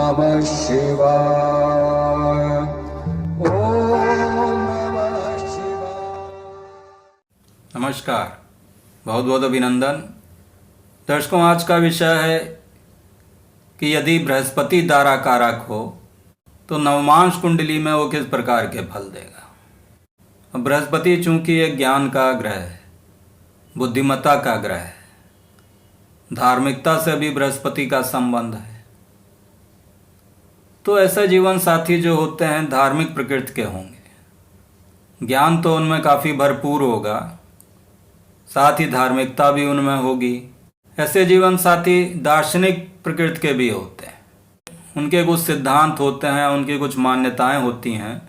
नमः शिवाय। ओम नमः शिवाय। नमस्कार, बहुत बहुत अभिनंदन। दर्शकों, आज का विषय है कि यदि बृहस्पति दारा कारक हो तो नवमांश कुंडली में वो किस प्रकार के फल देगा। अब बृहस्पति चूंकि एक ज्ञान का ग्रह है, बुद्धिमत्ता का ग्रह है, धार्मिकता से भी बृहस्पति का संबंध है, तो ऐसे जीवन साथी जो होते हैं धार्मिक प्रकृति के होंगे। ज्ञान तो उनमें काफ़ी भरपूर होगा, साथ ही धार्मिकता भी उनमें होगी। ऐसे जीवन साथी दार्शनिक प्रकृति के भी होते हैं, उनके कुछ सिद्धांत होते हैं, उनकी कुछ मान्यताएं होती हैं,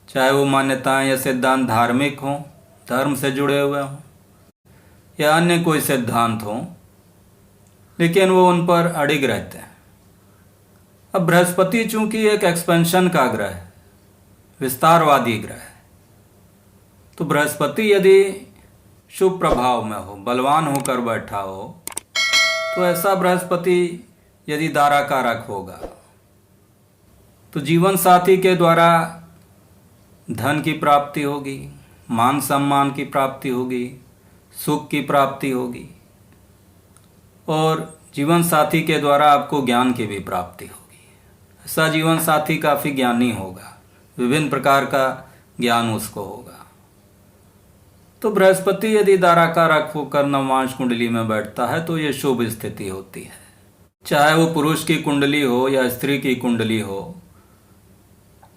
चाहे वो मान्यताएं या सिद्धांत धार्मिक हों, धर्म से जुड़े हुए हों, या अन्य कोई सिद्धांत हों, लेकिन वो उन पर अडिग रहते हैं। अब बृहस्पति चूंकि एक एक्सपेंशन का ग्रह है, विस्तारवादी ग्रह है, तो बृहस्पति यदि शुभ प्रभाव में हो, बलवान होकर बैठा हो, तो ऐसा बृहस्पति यदि दारा कारक होगा तो जीवन साथी के द्वारा धन की प्राप्ति होगी, मान सम्मान की प्राप्ति होगी, सुख की प्राप्ति होगी, और जीवन साथी के द्वारा आपको ज्ञान की भी प्राप्ति होगी। ऐसा जीवन साथी काफ़ी ज्ञानी होगा, विभिन्न प्रकार का ज्ञान उसको होगा। तो बृहस्पति यदि दारा कारक होकर नवमांश कुंडली में बैठता है तो ये शुभ स्थिति होती है। चाहे वो पुरुष की कुंडली हो या स्त्री की कुंडली हो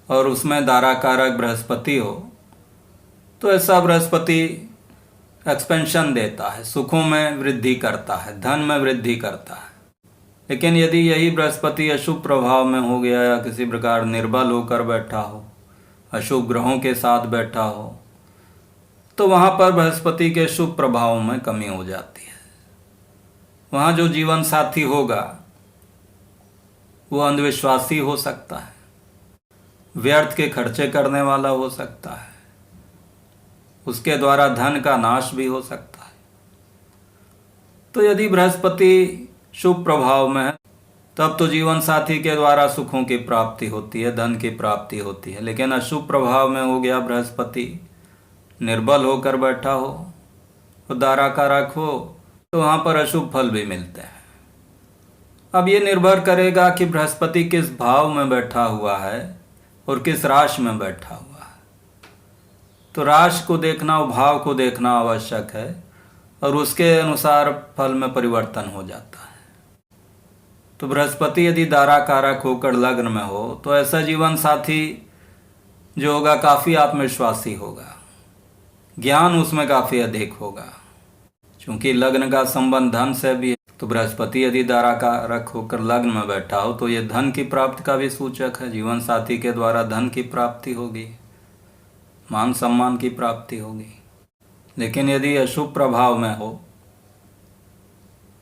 और उसमें दारा कारक बृहस्पति हो, तो ऐसा बृहस्पति एक्सपेंशन देता है, सुखों में वृद्धि करता है, धन में वृद्धि करता है। लेकिन यदि यही बृहस्पति अशुभ प्रभाव में हो गया या किसी प्रकार निर्बल होकर बैठा हो, अशुभ ग्रहों के साथ बैठा हो, तो वहाँ पर बृहस्पति के शुभ प्रभाव में कमी हो जाती है। वहाँ जो जीवन साथी होगा वो अंधविश्वासी हो सकता है, व्यर्थ के खर्चे करने वाला हो सकता है, उसके द्वारा धन का नाश भी हो सकता है। तो यदि बृहस्पति शुभ प्रभाव में है तब तो जीवन साथी के द्वारा सुखों की प्राप्ति होती है, धन की प्राप्ति होती है। लेकिन अशुभ प्रभाव में हो गया बृहस्पति, निर्बल होकर बैठा हो, तो दारा कारक हो, तो वहाँ पर अशुभ फल भी मिलते हैं। अब ये निर्भर करेगा कि बृहस्पति किस भाव में बैठा हुआ है और किस राशि में बैठा हुआ है। तो राशि को देखना और भाव को देखना आवश्यक है, और उसके अनुसार फल में परिवर्तन हो जाता है। तो बृहस्पति यदि दारा कारक होकर लग्न में हो तो ऐसा जीवन साथी जो होगा काफ़ी आत्मविश्वासी होगा, ज्ञान उसमें काफ़ी अधिक होगा। क्योंकि लग्न का संबंध धन से भी है, तो बृहस्पति यदि दारा कारक होकर लग्न में बैठा हो तो ये धन की प्राप्ति का भी सूचक है। जीवन साथी के द्वारा धन की प्राप्ति होगी, मान सम्मान की प्राप्ति होगी। लेकिन यदि अशुभ प्रभाव में हो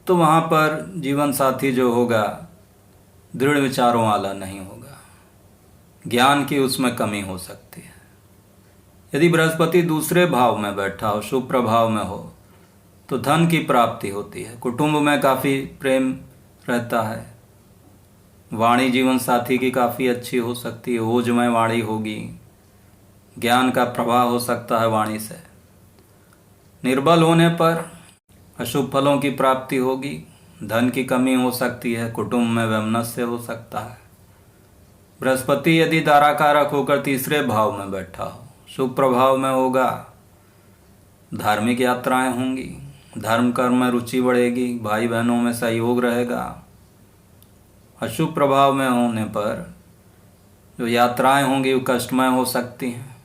तो वहाँ पर जीवन साथी जो होगा दृढ़ विचारों वाला नहीं होगा, ज्ञान की उसमें कमी हो सकती है। यदि बृहस्पति दूसरे भाव में बैठा हो, शुभ प्रभाव में हो, तो धन की प्राप्ति होती है, कुटुंब में काफ़ी प्रेम रहता है, वाणी जीवन साथी की काफ़ी अच्छी हो सकती है, ओजमय वाणी होगी, ज्ञान का प्रवाह हो सकता है वाणी से। निर्बल होने पर अशुभ फलों की प्राप्ति होगी, धन की कमी हो सकती है, कुटुंब में वैमनस्य हो सकता है। बृहस्पति यदि दारा कारक होकर तीसरे भाव में बैठा हो, शुभ प्रभाव में होगा, धार्मिक यात्राएं होंगी, धर्म कर्म में रुचि बढ़ेगी, भाई बहनों में सहयोग रहेगा। अशुभ प्रभाव में होने पर जो यात्राएं होंगी वो कष्टमय हो सकती हैं,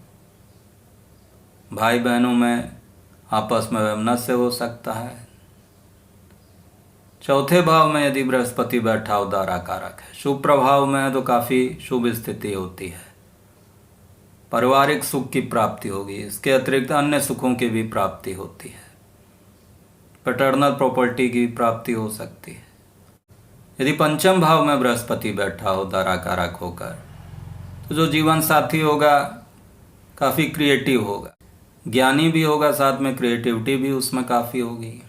भाई बहनों में आपस में वैमनस्य हो सकता है। चौथे भाव में यदि बृहस्पति बैठा हो दारा कारक है, शुभ प्रभाव में है, तो काफ़ी शुभ स्थिति होती है, पारिवारिक सुख की प्राप्ति होगी। इसके अतिरिक्त अन्य सुखों की भी प्राप्ति होती है, पैटर्नल प्रॉपर्टी की प्राप्ति हो सकती है। यदि पंचम भाव में बृहस्पति बैठा हो दारा कारक होकर, तो जो जीवन साथी होगा काफ़ी क्रिएटिव होगा, ज्ञानी भी होगा, साथ में क्रिएटिविटी भी उसमें काफ़ी होगी।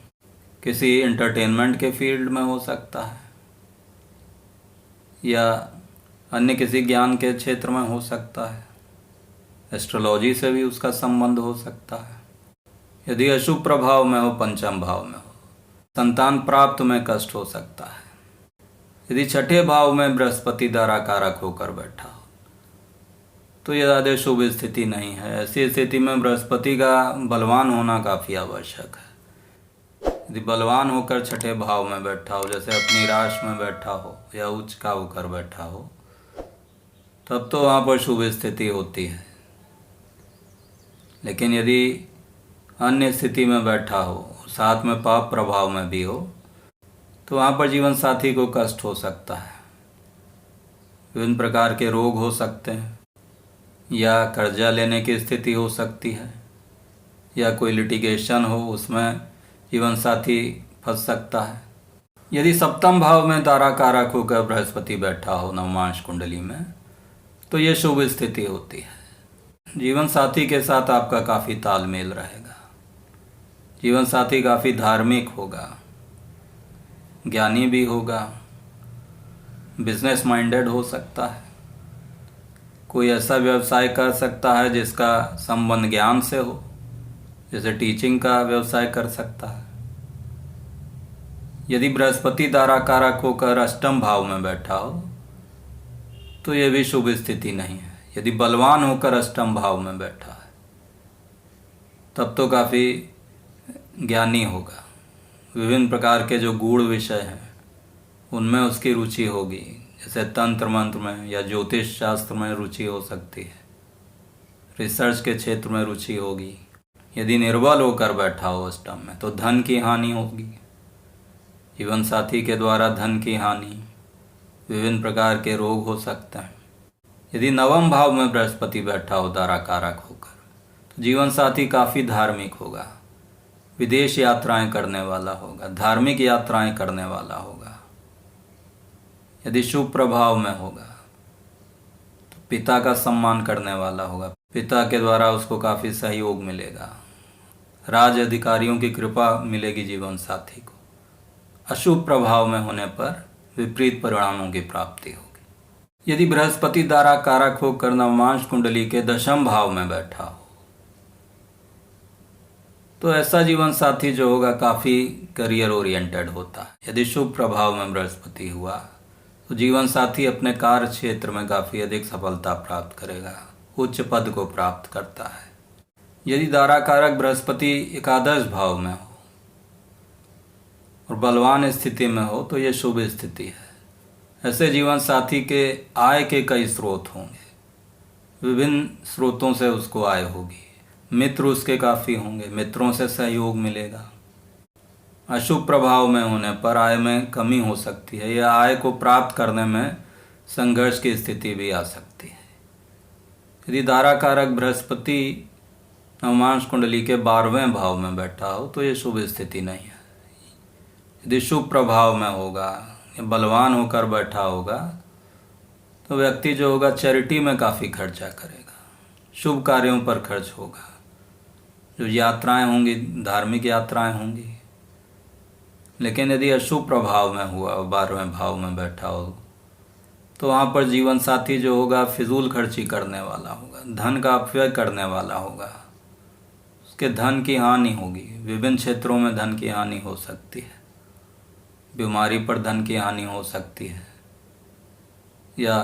किसी एंटरटेनमेंट के फील्ड में हो सकता है या अन्य किसी ज्ञान के क्षेत्र में हो सकता है, एस्ट्रोलॉजी से भी उसका संबंध हो सकता है। यदि अशुभ प्रभाव में हो, पंचम भाव में हो, संतान प्राप्त में कष्ट हो सकता है। यदि छठे भाव में बृहस्पति द्वारा कारक होकर बैठा हो तो यह ज़्यादा शुभ स्थिति नहीं है। ऐसी स्थिति में बृहस्पति का बलवान होना काफ़ी आवश्यक है। यदि बलवान होकर छठे भाव में बैठा हो, जैसे अपनी राशि में बैठा हो या उच्च का होकर बैठा हो, तब तो वहाँ पर शुभ स्थिति होती है। लेकिन यदि अन्य स्थिति में बैठा हो, साथ में पाप प्रभाव में भी हो, तो वहाँ पर जीवन साथी को कष्ट हो सकता है। विभिन्न प्रकार के रोग हो सकते हैं, या कर्जा लेने की स्थिति हो सकती है, या कोई लिटिगेशन हो, उसमें जीवन साथी फंस सकता है। यदि सप्तम भाव में तारा कारक होकर बृहस्पति बैठा हो नवमांश कुंडली में, तो ये शुभ स्थिति होती है। जीवन साथी के साथ आपका काफ़ी तालमेल रहेगा। जीवन साथी काफ़ी धार्मिक होगा, ज्ञानी भी होगा, बिजनेस माइंडेड हो सकता है, कोई ऐसा व्यवसाय कर सकता है जिसका संबंध ज्ञान से हो, जैसे टीचिंग का व्यवसाय कर सकता है। यदि बृहस्पति तारा कारक होकर अष्टम भाव में बैठा हो तो यह भी शुभ स्थिति नहीं है। यदि बलवान होकर अष्टम भाव में बैठा है तब तो काफ़ी ज्ञानी होगा। विभिन्न प्रकार के जो गूढ़ विषय हैं उनमें उसकी रुचि होगी, जैसे तंत्र मंत्र में या ज्योतिष शास्त्र में रुचि हो सकती है, रिसर्च के क्षेत्र में रुचि होगी। यदि निर्बल होकर बैठा हो अष्टम में तो धन की हानि होगी, जीवन साथी के द्वारा धन की हानि, विभिन्न प्रकार के रोग हो सकते हैं। यदि नवम भाव में बृहस्पति बैठा हो तारा कारक होकर तो जीवन साथी काफ़ी धार्मिक होगा, विदेश यात्राएं करने वाला होगा, धार्मिक यात्राएं करने वाला होगा। यदि शुभ प्रभाव में होगा तो पिता का सम्मान करने वाला होगा, पिता के द्वारा उसको काफ़ी सहयोग मिलेगा, राज अधिकारियों की कृपा मिलेगी जीवन साथी को। अशुभ प्रभाव में होने पर विपरीत परिणामों की प्राप्ति होगी। यदि बृहस्पति द्वारा कारक होकर नवमांश कुंडली के दशम भाव में बैठा हो तो ऐसा जीवन साथी जो होगा काफ़ी करियर ओरिएंटेड होता है। यदि शुभ प्रभाव में बृहस्पति हुआ तो जीवन साथी अपने कार्य क्षेत्र में काफ़ी अधिक सफलता प्राप्त करेगा, उच्च पद को प्राप्त करता है। यदि दारा कारक बृहस्पति एकादश भाव में हो और बलवान स्थिति में हो तो यह शुभ स्थिति है। ऐसे जीवन साथी के आय के कई स्रोत होंगे, विभिन्न स्रोतों से उसको आय होगी, मित्र उसके काफ़ी होंगे, मित्रों से सहयोग मिलेगा। अशुभ प्रभाव में होने पर आय में कमी हो सकती है या आय को प्राप्त करने में संघर्ष की स्थिति भी आ सकती है। यदि दारा कारक बृहस्पति नवमांश कुंडली के 12वें भाव में बैठा हो तो ये शुभ स्थिति नहीं है। यदि शुभ प्रभाव में होगा या बलवान होकर बैठा होगा तो व्यक्ति जो होगा चैरिटी में काफ़ी खर्चा करेगा, शुभ कार्यों पर खर्च होगा, जो यात्राएं होंगी धार्मिक यात्राएं होंगी। लेकिन यदि अशुभ प्रभाव में हुआ, 12वें भाव में बैठा हो, तो वहाँ पर जीवन साथी जो होगा फिजूल खर्ची करने वाला होगा, धन का अपव्यय करने वाला होगा, उसके धन की हानि होगी। विभिन्न क्षेत्रों में धन की हानि हो सकती है, बीमारी पर धन की हानि हो सकती है, या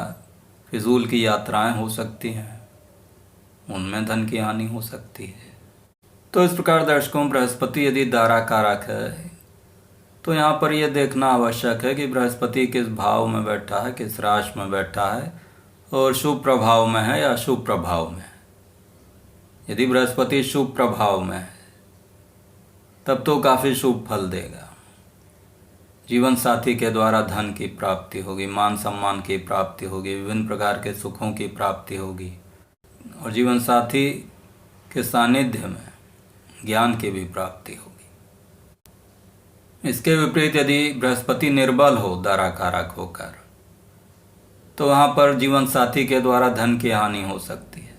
फिजूल की यात्राएं हो सकती हैं, उनमें धन की हानि हो सकती है। तो इस प्रकार दर्शकों, बृहस्पति यदि दारा कारक है तो यहाँ पर यह देखना आवश्यक है कि बृहस्पति किस भाव में बैठा है, किस राशि में बैठा है, और शुभ प्रभाव में है या अशुभ प्रभाव में। यदि बृहस्पति शुभ प्रभाव में है तब तो काफ़ी शुभ फल देगा। जीवन साथी के द्वारा धन की प्राप्ति होगी, मान सम्मान की प्राप्ति होगी, विभिन्न प्रकार के सुखों की प्राप्ति होगी, और जीवन साथी के सानिध्य में ज्ञान की भी प्राप्ति होगी। इसके विपरीत यदि बृहस्पति निर्बल हो दारा कारक होकर तो वहाँ पर जीवन साथी के द्वारा धन की हानि हो सकती है,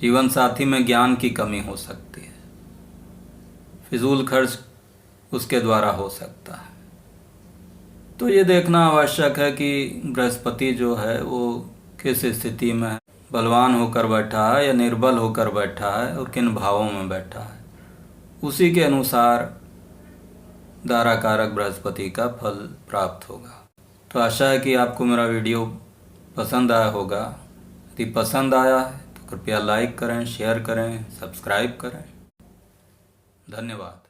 जीवन साथी में ज्ञान की कमी हो सकती है, फिजूल खर्च उसके द्वारा हो सकता है। तो ये देखना आवश्यक है कि बृहस्पति जो है वो किस स्थिति में है, बलवान होकर बैठा है या निर्बल होकर बैठा है और किन भावों में बैठा है। उसी के अनुसार धाराकारक बृहस्पति का फल प्राप्त होगा। तो आशा है कि आपको मेरा वीडियो पसंद आया होगा। यदि पसंद आया है तो कृपया लाइक करें, शेयर करें, सब्सक्राइब करें। धन्यवाद।